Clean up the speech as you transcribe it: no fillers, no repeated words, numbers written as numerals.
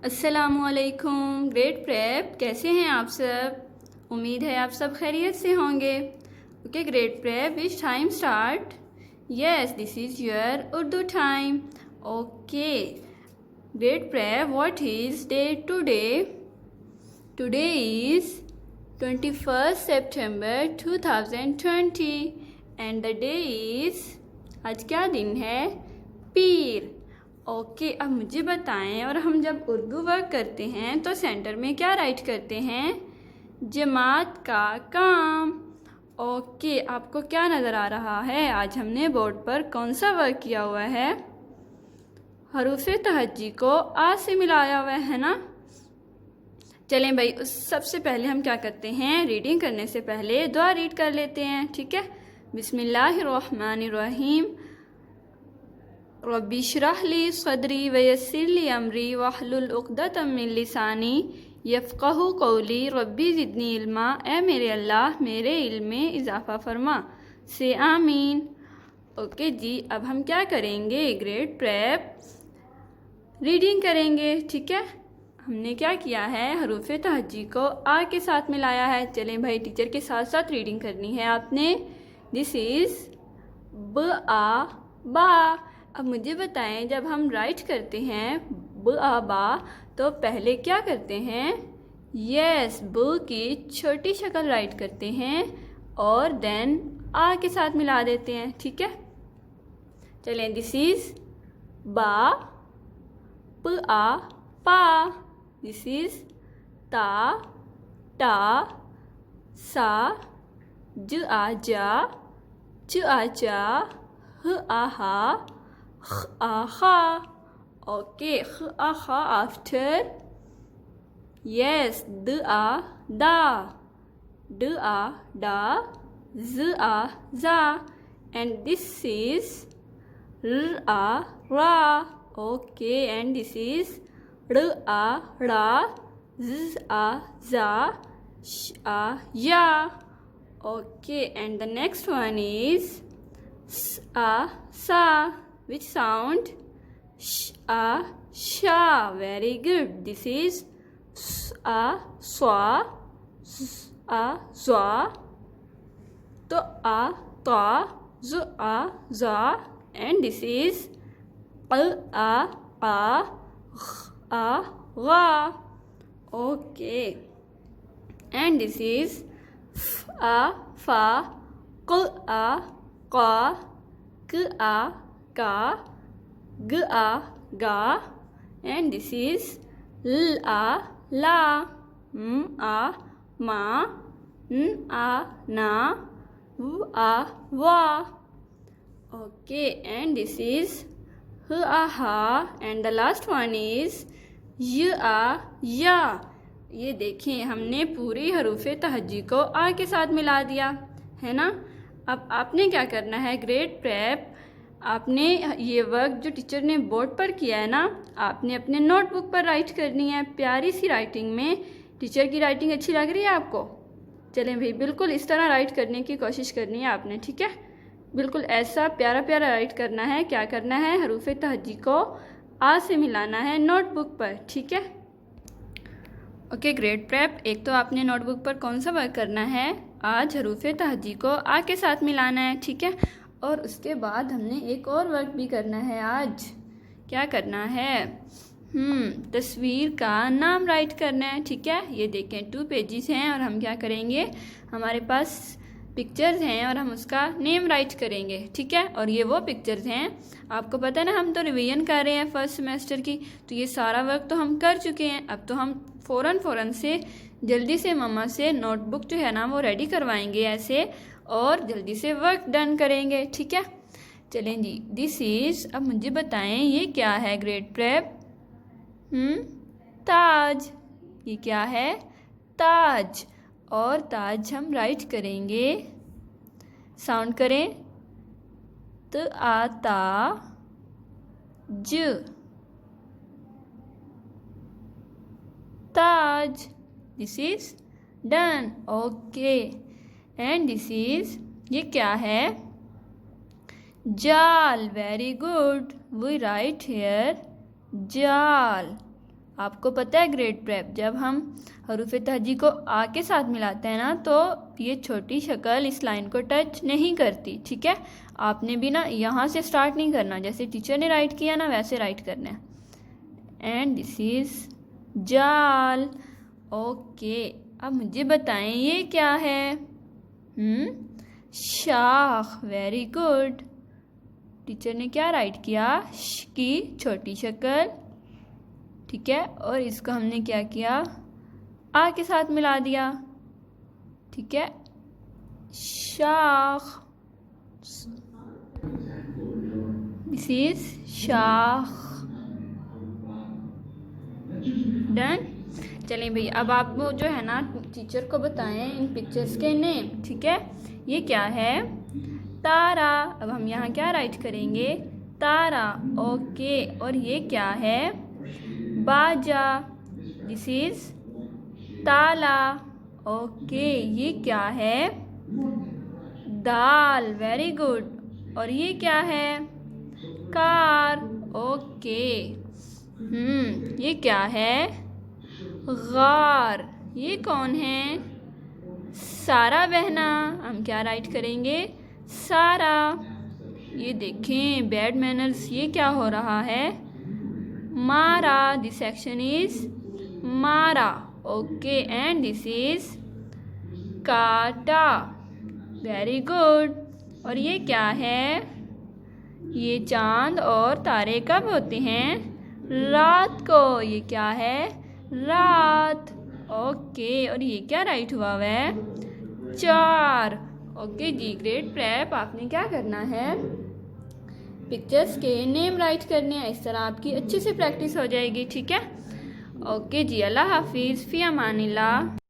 अस्सलामुअलैकुम grade prep, कैसे हैं आप सब। उम्मीद है आप सब खैरियत से होंगे। Okay grade prep, which time start? Yes, this is your Urdu time. Okay grade prep, what is day today? Today is 21st September 2020 and the day is, आज क्या दिन है? पीर। ओके अब मुझे बताएं, और हम जब उर्दू वर्क करते हैं तो सेंटर में क्या राइट करते हैं? जमात का काम। ओके आपको क्या नज़र आ रहा है? आज हमने बोर्ड पर कौन सा वर्क किया हुआ है? हरूफ तहज्जी को आ से मिलाया हुआ है ना। चलें भाई, उस सबसे पहले हम क्या करते हैं, रीडिंग करने से पहले दुआ रीड कर लेते हैं, ठीक है। बिस्मिल्लाहिर्रहमानिर्रहीम। रब्बी इश्रह ली सदरी वयस्सिर ली अमरी वहलुल उक़दतम मिन लिसानी यफ़क़हू क़ौली रब्बी ज़िदनी इल्मा। ए मेरे अल्लाह, मेरे इल्म में इजाफ़ा फरमा, से आमीन। ओके जी, अब हम क्या करेंगे? ग्रेड प्रेप रीडिंग करेंगे, ठीक है। हमने क्या किया है, हरूफ तहज्जी को आ के साथ मिलाया है। चलें भाई, टीचर के साथ साथ रीडिंग करनी है आपने। दिस इज़ ब आ बा। अब मुझे बताएं, जब हम राइट करते हैं ब आ बा तो पहले क्या करते हैं? यस, ब की छोटी शक्ल राइट करते हैं और देन आ के साथ मिला देते हैं, ठीक है। चलें, दिस इज़ बा प आ पा। दिस इज़ ता टा सा ज आ जा च आ चा ह आ हा ख आ खा। ओके, ख आ खा आफ्टर। यस, द आ दा ड आ डा ज आ जा एंड दिस इज र आ रा। ओके एंड दिस इज र आ रा ज आ जा श आ या। Okay and the next one is स आ सा. Which sound? Sh a sha. Very good. This is s a swa, s a zwa. To a ta, z a za, and this is q a qa, gh a gha. Okay. And this is f a fa, q a qa, k a का, ग आ गा, and this is ल आ ला, म आ मा, न आ ना, व आ वा. ओके एंड दिस इज ह आ हा, and the last one is य आ या. ये देखें, हमने पूरी हरूफ तहज्जी को आ के साथ मिला दिया है ना। अब आपने क्या करना है, ग्रेड प्रेप, आपने ये वर्क जो टीचर ने बोर्ड पर किया है ना, आपने अपने नोटबुक पर राइट करनी है, प्यारी सी राइटिंग में। टीचर की राइटिंग अच्छी लग रही है आपको? चलें भाई, बिल्कुल इस तरह राइट करने की कोशिश करनी है आपने, ठीक है। बिल्कुल ऐसा प्यारा प्यारा राइट करना है। क्या करना है, हरूफ तहज्जी को आ से मिलाना है नोटबुक पर, ठीक है। ओके ग्रेड प्रेप, एक तो आपने नोटबुक पर कौन सा वर्क करना है, आज हरूफ तहज्जी को आ के साथ मिलाना है, ठीक है। और उसके बाद हमने एक और वर्क भी करना है आज। क्या करना है, तस्वीर का नाम राइट करना है, ठीक है। ये देखें 2 पेजेस हैं और हम क्या करेंगे, हमारे पास पिक्चर्स हैं और हम उसका नेम राइट करेंगे, ठीक है। और ये वो पिक्चर्स हैं, आपको पता है ना, हम तो रिवीजन कर रहे हैं फर्स्ट सेमेस्टर की, तो ये सारा वर्क तो हम कर चुके हैं। अब तो हम फ़ौरन से जल्दी से मम्मा से नोटबुक जो है ना वो रेडी करवाएंगे ऐसे, और जल्दी से वर्क डन करेंगे, ठीक है। चलें जी, दिस इज़, अब मुझे बताएं ये क्या है ग्रेड प्रेप? ताज। ये क्या है? ताज। और ताज हम राइट करेंगे, साउंड करें, त आ ता ज, ताज। This is done. Okay and this is, ये क्या है? जाल। Very good, we write here jaal. आपको पता है ग्रेड प्रेप, जब हम हरूफ तहजी को आ के साथ मिलाते हैं ना तो ये छोटी शक्ल इस लाइन को टच नहीं करती, ठीक है। आपने भी ना यहाँ से स्टार्ट नहीं करना, जैसे टीचर ने राइट किया ना वैसे राइट करना है। एंड दिस इज जाल। ओके, अब मुझे बताएं ये क्या है? शाख। Very good. टीचर ने क्या राइट किया? श की छोटी शक्ल, ठीक है, और इसको हमने क्या किया? आ के साथ मिला दिया, ठीक है। शाख। दिस इज शाख। डन। चलें भाई, अब आप वो जो है ना टीचर को बताएं इन पिक्चर्स के नेम, ठीक है। ये क्या है? तारा। अब हम यहाँ क्या राइट करेंगे? तारा। ओके, और ये क्या है? बाजा। दिस इज ताला। ओके, ये क्या है? दाल। Very good. और ये क्या है? कार। ओके। ये क्या है? गार। ये कौन है? सारा बहना। हम क्या राइट करेंगे? सारा। ये देखें बैड मैनर्स, ये क्या हो रहा है? मारा। दिस एक्शन इज मारा। ओके, एंड दिस इज काटा। Very good. और ये क्या है? ये चांद और तारे कब होते हैं? रात को। ये क्या है? रात। ओके, और ये क्या राइट हुआ है? 4। ओके जी, ग्रेड प्रेप आपने क्या करना है? पिक्चर्स के नेम राइट करने हैं। इस तरह आपकी अच्छे से प्रैक्टिस हो जाएगी, ठीक है। ओके जी, अल्लाह हाफिज़, फ़ी अमानिल्लाह।